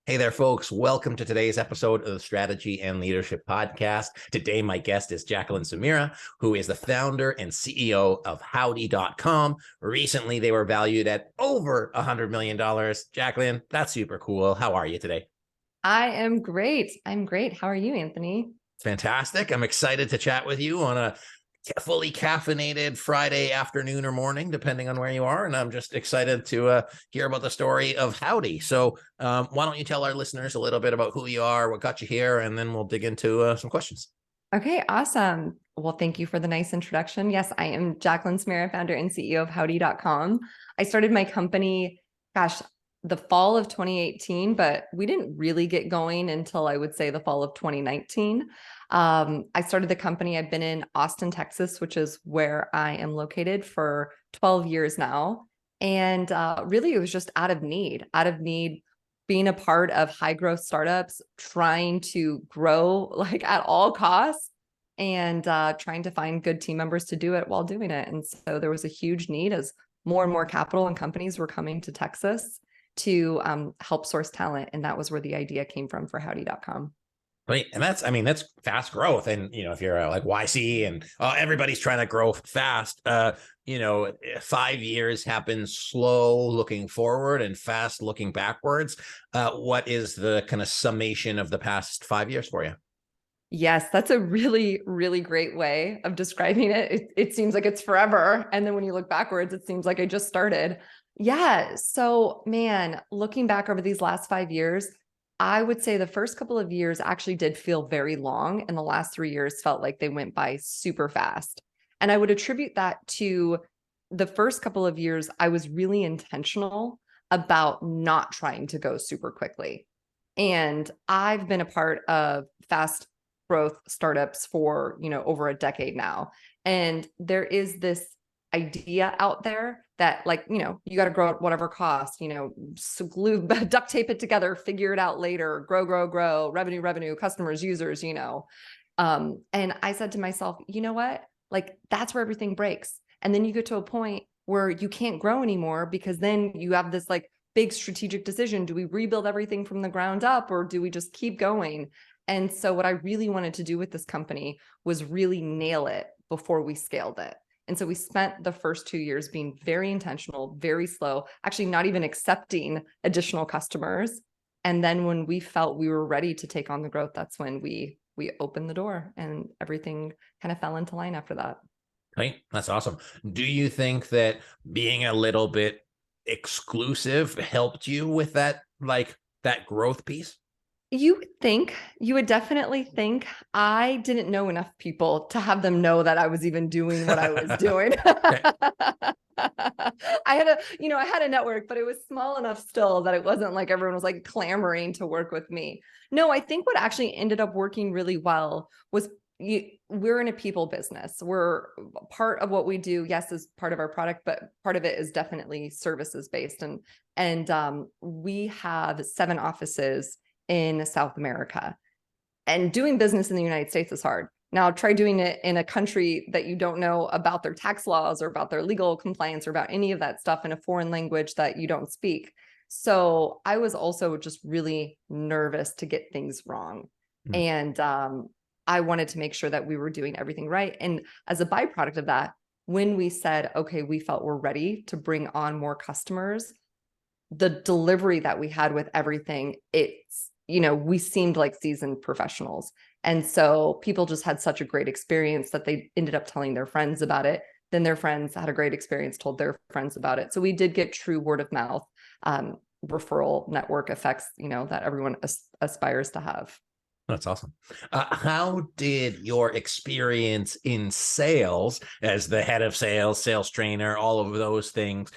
Hey there, folks. Welcome to today's episode of the Strategy and Leadership Podcast. Today, my guest is Jacqueline Samira, who is the founder and CEO of Howdy.com. Recently, they were valued at over $100 million. Jacqueline, that's super cool. How are you today? I am great. I'm great. How are you, Anthony? Fantastic. I'm excited to chat with you on a fully caffeinated Friday afternoon or morning, depending on where you are. And I'm just excited to hear about the story of Howdy. So why don't you tell our listeners a little bit about who you are, what got you here, and then we'll dig into some questions. Okay, awesome. Well, thank you for the nice introduction. Yes, I am Jacqueline Samira, founder and CEO of Howdy.com. I started my company, the fall of 2018, but we didn't really get going until I would say the fall of 2019. I started the company. I've been in Austin, Texas, which is where I am located for 12 years now. And really, it was just out of need, being a part of high growth startups, trying to grow like at all costs and trying to find good team members to do it while doing it. And so there was a huge need as more and more capital and companies were coming to Texas to help source talent. And that was where the idea came from for Howdy.com. Right. And that's fast growth. And, if you're like YC and everybody's trying to grow fast, 5 years happens slow looking forward and fast looking backwards. What is the kind of summation of the past 5 years for you? Yes, that's a really, really great way of describing it. It seems like it's forever. And then when you look backwards, it seems like I just started. Yeah. So, man, looking back over these last 5 years, I would say the first couple of years actually did feel very long, and the last 3 years felt like they went by super fast. And I would attribute that to the first couple of years, I was really intentional about not trying to go super quickly. And I've been a part of fast growth startups for, over a decade now. And there is this idea out there that you got to grow at whatever cost, glue, duct tape it together, figure it out later, grow, revenue, customers, users, and I said to myself, you know what, that's where everything breaks. And then you get to a point where you can't grow anymore, because then you have this big strategic decision. Do we rebuild everything from the ground up, or do we just keep going? And so what I really wanted to do with this company was really nail it before we scaled it. And so we spent the first 2 years being very intentional, very slow, actually not even accepting additional customers. And then when we felt we were ready to take on the growth, that's when we opened the door, and everything kind of fell into line after that. Right. That's awesome. Do you think that being a little bit exclusive helped you with that growth piece? You would definitely think. I didn't know enough people to have them know that I was even doing what I was doing. I had a network, but it was small enough still that it wasn't like everyone was clamoring to work with me. No, I think what actually ended up working really well was we're in a people business. We're part of what we do, yes, is part of our product, but part of it is definitely services based. And we have 7 offices in South America, and doing business in the United States is hard. Now try doing it in a country that you don't know about their tax laws or about their legal compliance or about any of that stuff in a foreign language that you don't speak. So I was also just really nervous to get things wrong. And I wanted to make sure that we were doing everything right. And as a byproduct of that, when we said, okay, we felt we're ready to bring on more customers, the delivery that we had with everything, we seemed like seasoned professionals. And so people just had such a great experience that they ended up telling their friends about it. Then their friends had a great experience, told their friends about it. So we did get true word of mouth, referral network effects, that everyone aspires to have. That's awesome. How did your experience in sales as the head of sales, sales trainer, all of those things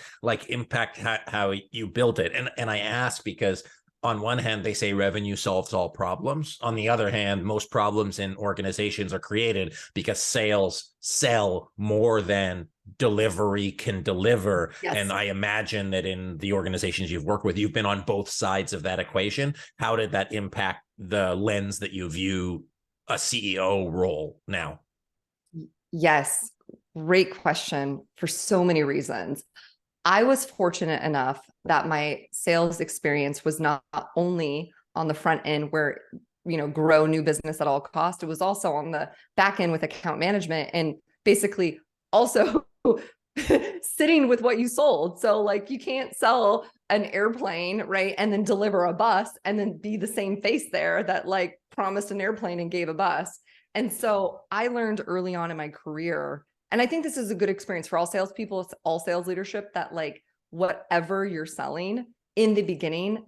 impact how you built it? And I ask because on one hand, they say revenue solves all problems. On the other hand, most problems in organizations are created because sales sell more than delivery can deliver. Yes. And I imagine that in the organizations you've worked with, you've been on both sides of that equation. How did that impact the lens that you view a CEO role now? Yes, great question for so many reasons. I was fortunate enough that my sales experience was not only on the front end where, grow new business at all cost. It was also on the back end with account management and basically also sitting with what you sold. So like you can't sell an airplane, right? And then deliver a bus and then be the same face there that like promised an airplane and gave a bus. And so I learned early on in my career, and I think this is a good experience for all salespeople, all sales leadership, that like whatever you're selling in the beginning,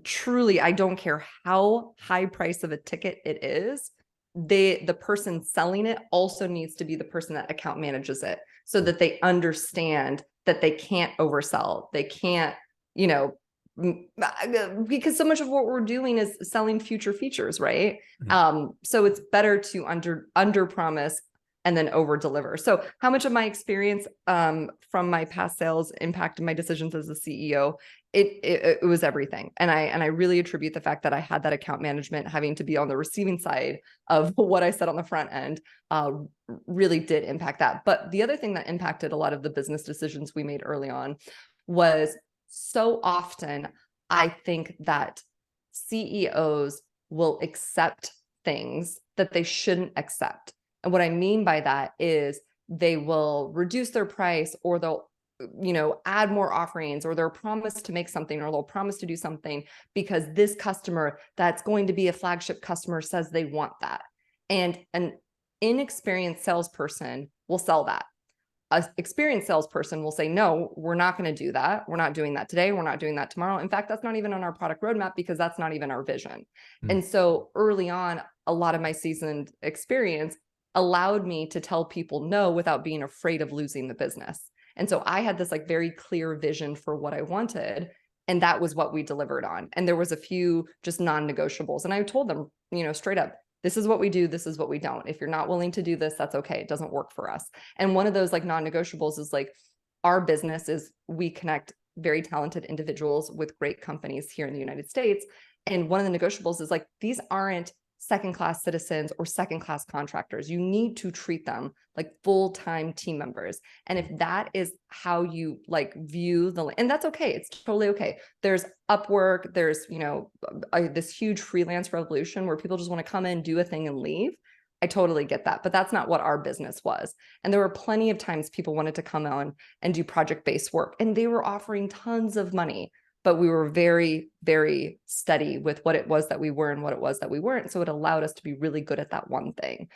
truly, I don't care how high price of a ticket it is, the person selling it also needs to be the person that account manages it, so that they understand that they can't oversell. They can't, because so much of what we're doing is selling future features, right? Mhm. So it's better to under promise and then over deliver. So how much of my experience from my past sales impacted my decisions as a CEO? It was everything. And I really attribute the fact that I had that account management, having to be on the receiving side of what I said on the front end, really did impact that. But the other thing that impacted a lot of the business decisions we made early on was, so often I think that CEOs will accept things that they shouldn't accept. And what I mean by that is they will reduce their price, or they'll add more offerings, or they'll promise to make something, or they'll promise to do something because this customer that's going to be a flagship customer says they want that. And an inexperienced salesperson will sell that. An experienced salesperson will say, no, we're not going to do that. We're not doing that today. We're not doing that tomorrow. In fact, that's not even on our product roadmap because that's not even our vision. And so early on, a lot of my seasoned experience allowed me to tell people no without being afraid of losing the business. And so I had this like very clear vision for what I wanted. And that was what we delivered on. And there was a few just non-negotiables. And I told them, straight up, this is what we do. This is what we don't. If you're not willing to do this, that's okay. It doesn't work for us. And one of those like non-negotiables is like, our business is, we connect very talented individuals with great companies here in the United States. And one of the negotiables is like, these aren't second-class citizens or second-class contractors. You need to treat them like full-time team members. And if that is how you like view and that's okay. It's totally okay. There's Upwork, there's, this huge freelance revolution where people just want to come in, do a thing and leave. I totally get that, but that's not what our business was. And there were plenty of times people wanted to come on and do project-based work, and they were offering tons of money, but we were very, very steady with what it was that we were and what it was that we weren't. So it allowed us to be really good at that one thing.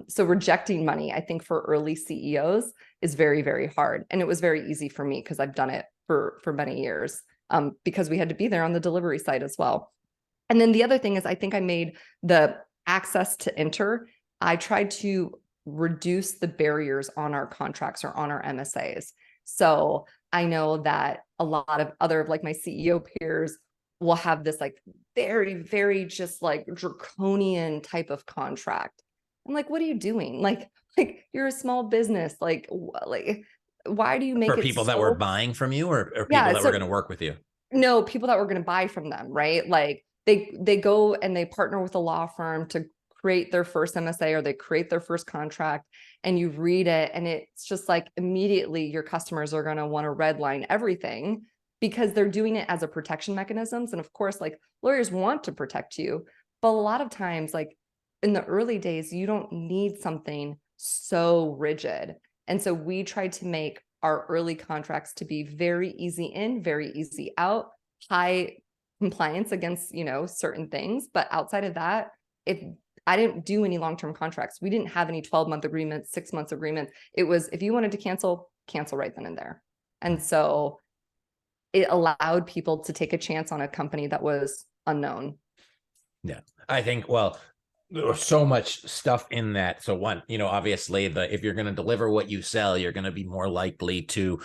So rejecting money, I think for early CEOs is very, very hard. And it was very easy for me because I've done it for many years, because we had to be there on the delivery side as well. And then the other thing is, I think I made the access to enter, I tried to reduce the barriers on our contracts or on our MSAs. So I know that a lot of other like my CEO peers will have this like very, very just like draconian type of contract. I'm like, what are you doing? Like you're a small business. Like why do you make For it people that were so? buying from you, or people Yeah, that were going to work with you? no, people that were going to buy from them, right? Like they go and they partner with a law firm to create their first MSA, or they create their first contract, and you read it and it's just like immediately your customers are going to want to redline everything because they're doing it as a protection mechanisms. And of course, like lawyers want to protect you, but a lot of times, like in the early days, you don't need something so rigid. And so we tried to make our early contracts to be very easy in, very easy out, high compliance against, certain things. But outside of that, if I didn't do any long-term contracts, we didn't have any 12-month agreements, 6 months agreements. It was, if you wanted to cancel right then and there. And so it allowed people to take a chance on a company that was unknown. Yeah, I think, well, there was so much stuff in that. So one, obviously if you're going to deliver what you sell, you're going to be more likely to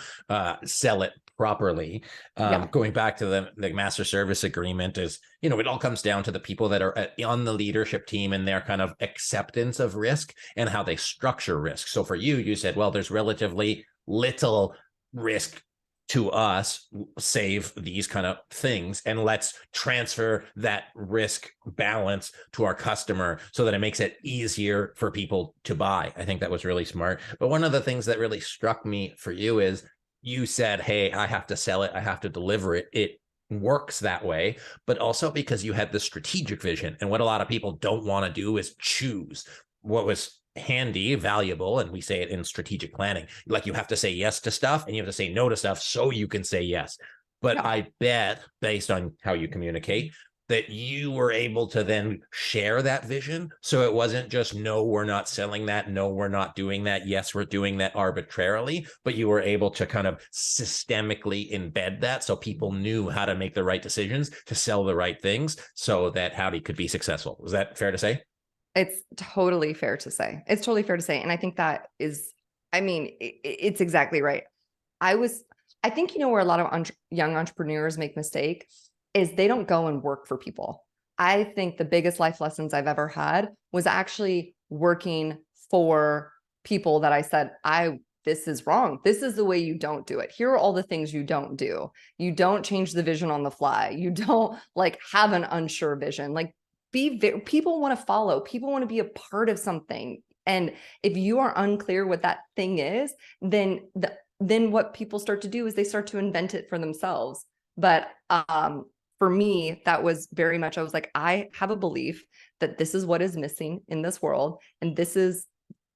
sell it properly. Yeah. Going back to the master service agreement is, it all comes down to the people that are on the leadership team and their kind of acceptance of risk and how they structure risk. So for you said, well, there's relatively little risk to us, save these kind of things, and let's transfer that risk balance to our customer so that it makes it easier for people to buy. I think that was really smart. But one of the things that really struck me for you is you said, hey, I have to sell it, I have to deliver it. It works that way, but also because you had the strategic vision. And what a lot of people don't want to do is choose what was handy, valuable, and we say it in strategic planning. Like you have to say yes to stuff and you have to say no to stuff so you can say yes. But Yeah. I bet, based on how you communicate, that you were able to then share that vision. So it wasn't just, no, we're not selling that. No, we're not doing that. Yes, we're doing that arbitrarily, but you were able to kind of systemically embed that so people knew how to make the right decisions to sell the right things so that Howdy could be successful. Was that fair to say? It's totally fair to say. It's totally fair to say. And I think that is, I mean, it's exactly right. I think, where a lot of young entrepreneurs make mistake is they don't go and work for people. I think the biggest life lessons I've ever had was actually working for people that I said, this is wrong. This is the way you don't do it. Here are all the things you don't do. You don't change the vision on the fly. You don't like have an unsure vision. Like people want to follow, people want to be a part of something. And if you are unclear what that thing is, then what people start to do is they start to invent it for themselves. But for me, that was very much, I was like, I have a belief that this is what is missing in this world. And this is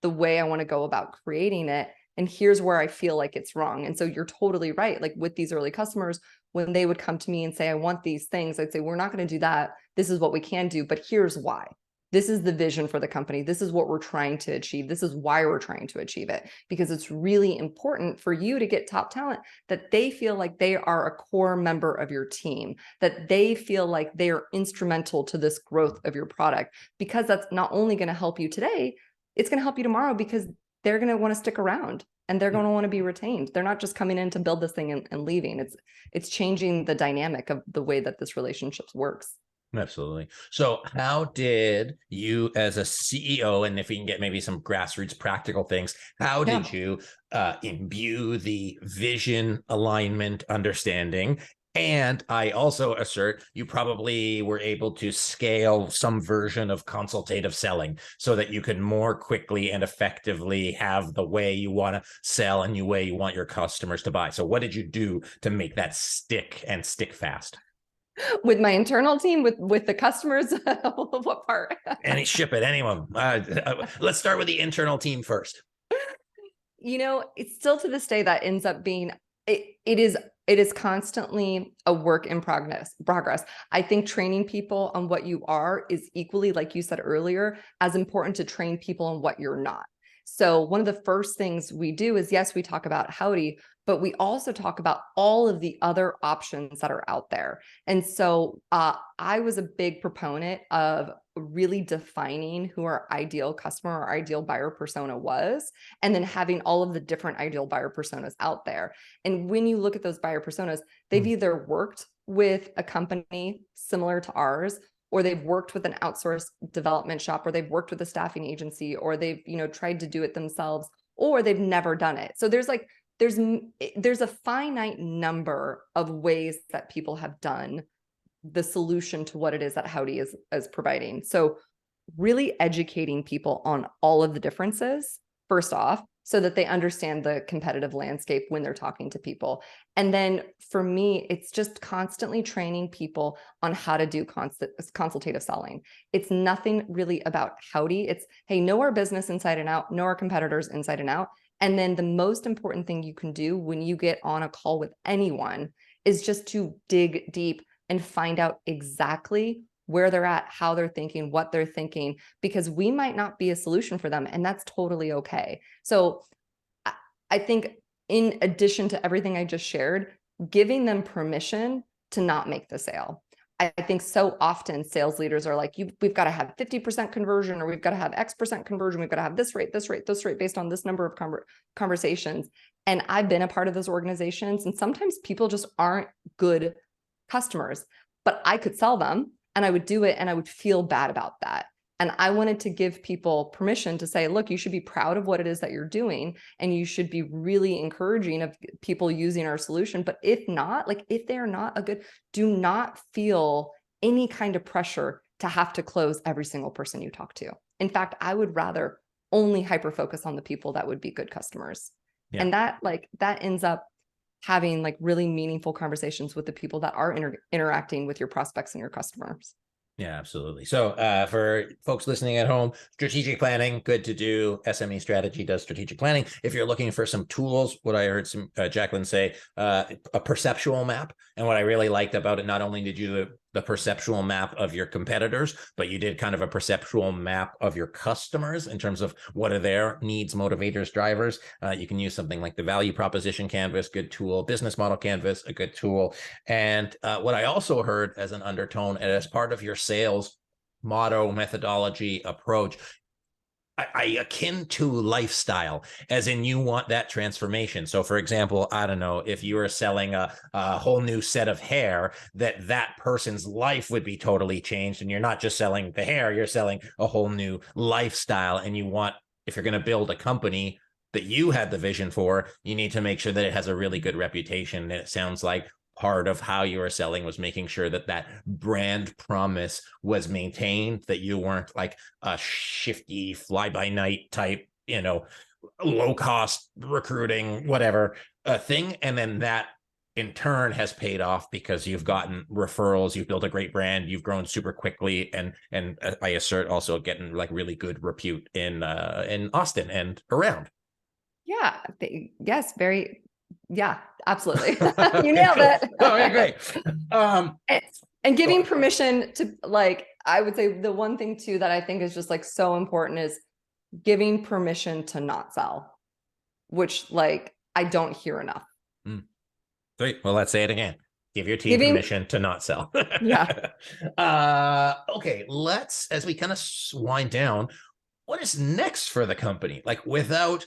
the way I want to go about creating it. And here's where I feel like it's wrong. And so you're totally right. Like with these early customers, when they would come to me and say, I want these things, I'd say, we're not going to do that. This is what we can do, but here's why. This is the vision for the company. This is what we're trying to achieve. This is why we're trying to achieve it, because it's really important for you to get top talent, that they feel like they are a core member of your team, that they feel like they are instrumental to this growth of your product, because that's not only going to help you today, it's going to help you tomorrow, because they're going to want to stick around and they're going to want to be retained. They're not just coming in to build this thing and leaving. It's changing the dynamic of the way that this relationship works. Absolutely. So how did you as a CEO, and if we can get maybe some grassroots practical things, how did you imbue the vision, alignment, understanding? And I also assert you probably were able to scale some version of consultative selling so that you could more quickly and effectively have the way you want to sell and the way you want your customers to buy. So what did you do to make that stick and stick fast? With my internal team, with the customers, what part? Any ship it, anyone. Let's start with the internal team first. It's still to this day that ends up being it is constantly a work in progress. I think training people on what you are is equally, like you said earlier, as important to train people on what you're not. So one of the first things we do is, yes, we talk about Howdy, but we also talk about all of the other options that are out there. And so I was a big proponent of really defining who our ideal customer or ideal buyer persona was, and then having all of the different ideal buyer personas out there. And when you look at those buyer personas, they've either worked with a company similar to ours, or they've worked with an outsourced development shop, or they've worked with a staffing agency, or they've, tried to do it themselves, or they've never done it. So there's a finite number of ways that people have done the solution to what it is that Howdy is providing. So really educating people on all of the differences, first off, so that they understand the competitive landscape when they're talking to people. And then for me, it's just constantly training people on how to do consultative selling. It's nothing really about Howdy. It's, hey, know our business inside and out, know our competitors inside and out. And then the most important thing you can do when you get on a call with anyone is just to dig deep and find out exactly where they're at, how they're thinking, what they're thinking, because we might not be a solution for them, and that's totally okay. So I think in addition to everything I just shared, giving them permission to not make the sale. I think so often sales leaders are like, we've got to have 50% conversion, or we've got to have X% conversion. We've got to have this rate based on this number of conversations. And I've been a part of those organizations, and sometimes people just aren't good customers, but I could sell them and I would do it and I would feel bad about that. And I wanted to give people permission to say, look, you should be proud of what it is that you're doing, and you should be really encouraging of people using our solution. But if not, like if they're not a good, do not feel any kind of pressure to have to close every single person you talk to. In fact, I would rather only hyper focus on the people that would be good customers. Yeah. And that ends up having like really meaningful conversations with the people that are interacting with your prospects and your customers. Yeah, absolutely. So for folks listening at home, strategic planning, good to do. SME strategy does strategic planning. If you're looking for some tools, what I heard some Jacqueline say, a perceptual map. And what I really liked about it, not only did you do the perceptual map of your competitors, but you did kind of a perceptual map of your customers in terms of what are their needs, motivators, drivers. You can use something like the value proposition canvas, good tool, business model canvas, a good tool. And what I also heard as an undertone, and as part of your sales motto, methodology, approach, I akin to lifestyle, as in you want that transformation. So for example, I don't know, if you were selling a whole new set of hair, that person's life would be totally changed. And you're not just selling the hair, you're selling a whole new lifestyle. And you want, if you're going to build a company that you had the vision for, you need to make sure that it has a really good reputation. And it sounds like part of how you were selling was making sure that that brand promise was maintained, that you weren't like a shifty fly by night type, low cost recruiting, whatever thing. And then that in turn has paid off because you've gotten referrals, you've built a great brand, you've grown super quickly, and I assert also getting like really good repute in Austin and around. Yeah. Yes. Very. Yeah, absolutely. You nailed it. Okay, great. And giving permission to, like, I would say the one thing too that I think is just like so important is giving permission to not sell, which like I don't hear enough. Great. Well, let's say it again. Give your team permission to not sell. Yeah. Okay, let's, as we kind of wind down, what is next for the company? Like, without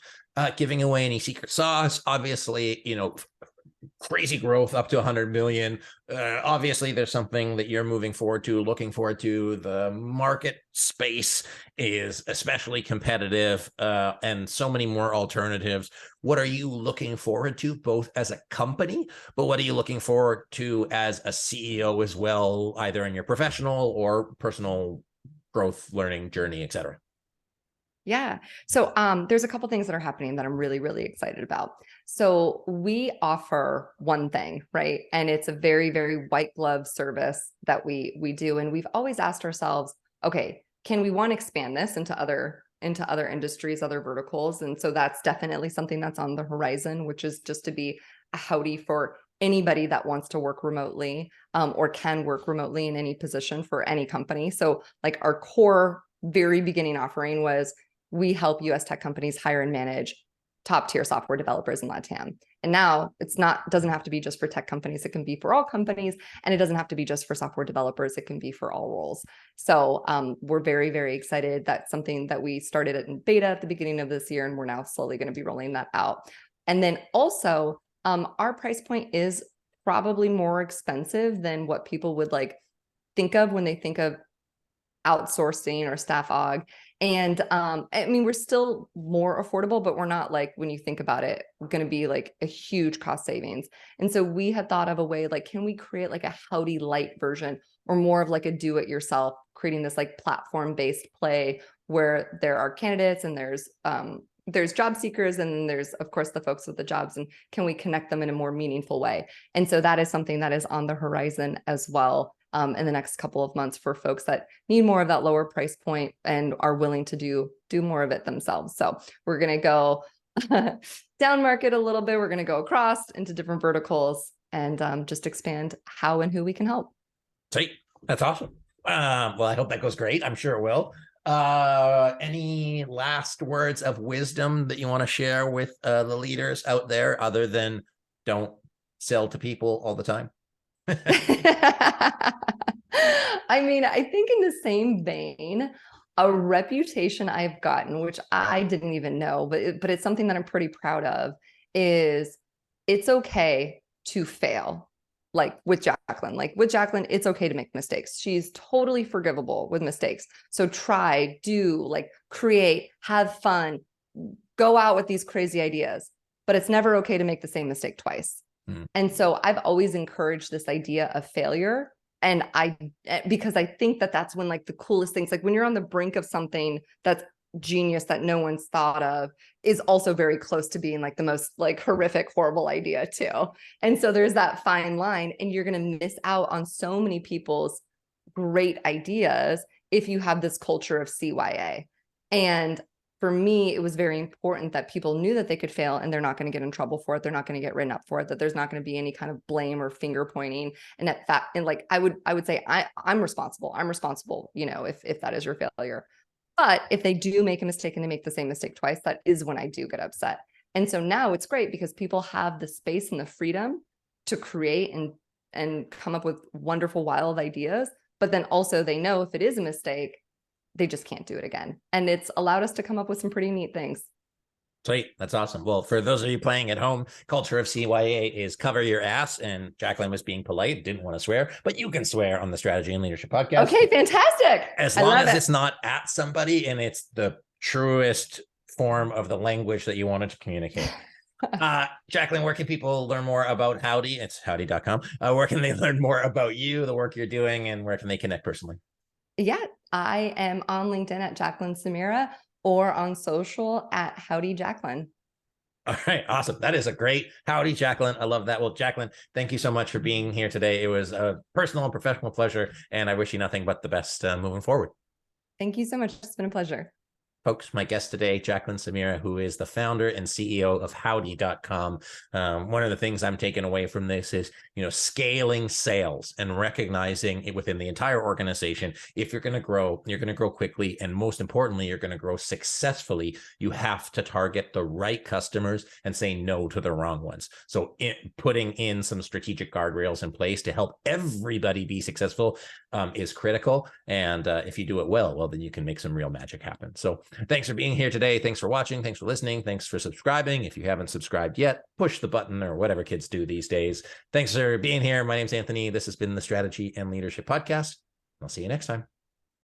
giving away any secret sauce, obviously, crazy growth up to 100 million. Obviously, there's something that you're moving forward to, looking forward to. The market space is especially competitive, and so many more alternatives. What are you looking forward to, both as a company, but what are you looking forward to as a CEO as well, either in your professional or personal growth, learning journey, etc.? Yeah. So there's a couple things that are happening that I'm really, really excited about. So we offer one thing, right? And it's a very, very white glove service that we do. And we've always asked ourselves, okay, can we expand this into other industries, other verticals? And so that's definitely something that's on the horizon, which is just to be a Howdy for anybody that wants to work remotely, or can work remotely in any position for any company. So like our core very beginning offering was, we help US tech companies hire and manage top tier software developers in LATAM. And now doesn't have to be just for tech companies. It can be for all companies, and it doesn't have to be just for software developers. It can be for all roles. So we're very, very excited. That's something that we started in beta at the beginning of this year, and we're now slowly going to be rolling that out. And then also our price point is probably more expensive than what people would like think of when they think of outsourcing or staff aug. And I mean, we're still more affordable, but we're not like, when you think about it, we're going to be like a huge cost savings. And so we had thought of a way, like, can we create like a Howdy light version, or more of like a do it yourself, creating this like platform based play where there are candidates and there's job seekers, and there's of course the folks with the jobs, and can we connect them in a more meaningful way? And so that is something that is on the horizon as well, in the next couple of months, for folks that need more of that lower price point and are willing to do more of it themselves. So we're going to go down market a little bit. We're going to go across into different verticals and just expand how and who we can help. Sweet. That's awesome. Well, I hope that goes great. I'm sure it will. Any last words of wisdom that you want to share with the leaders out there, other than don't sell to people all the time? I mean, I think in the same vein, a reputation I've gotten, which I didn't even know, but it's something that I'm pretty proud of, is it's okay to fail. Like with Jacqueline, it's okay to make mistakes. She's totally forgivable with mistakes. So try, do, like, create, have fun, go out with these crazy ideas, but it's never okay to make the same mistake twice. And so I've always encouraged this idea of failure. And because I think that that's when like the coolest things, like when you're on the brink of something that's genius that no one's thought of is also very close to being like the most like horrific, horrible idea too. And so there's that fine line, and you're going to miss out on so many people's great ideas if you have this culture of CYA. And for me, it was very important that people knew that they could fail and they're not going to get in trouble for it. They're not going to get written up for it, that there's not going to be any kind of blame or finger pointing. And at that, and like, I would say I'm responsible. I'm responsible, you know, if that is your failure. But if they do make a mistake and they make the same mistake twice, that is when I do get upset. And so now it's great because people have the space and the freedom to create and come up with wonderful, wild ideas. But then also they know if it is a mistake, they just can't do it again. And it's allowed us to come up with some pretty neat things. Sweet. That's awesome. Well, for those of you playing at home, culture of CYA is cover your ass. And Jacqueline was being polite, didn't want to swear, but you can swear on the Strategy and Leadership Podcast. Okay, fantastic. As long as it's not at somebody and it's the truest form of the language that you wanted to communicate. Jacqueline, where can people learn more about Howdy? It's howdy.com. Where can they learn more about you, the work you're doing, and where can they connect personally? Yeah, I am on LinkedIn at Jacqueline Samira, or on social at Howdy Jacqueline. All right. Awesome. That is a great Howdy, Jacqueline. I love that. Well, Jacqueline, thank you so much for being here today. It was a personal and professional pleasure, and I wish you nothing but the best moving forward. Thank you so much. It's been a pleasure. Folks, my guest today, Jacqueline Samira, who is the founder and CEO of Howdy.com. One of the things I'm taking away from this is, scaling sales and recognizing it within the entire organization. If you're going to grow, you're going to grow quickly. And most importantly, you're going to grow successfully. You have to target the right customers and say no to the wrong ones. So putting in some strategic guardrails in place to help everybody be successful is critical. And if you do it well, then you can make some real magic happen. So thanks for being here today. Thanks for watching. Thanks for listening. Thanks for subscribing. If you haven't subscribed yet, push the button or whatever kids do these days. Thanks for being here. My name's Anthony. This has been the Strategy and Leadership Podcast. I'll see you next time.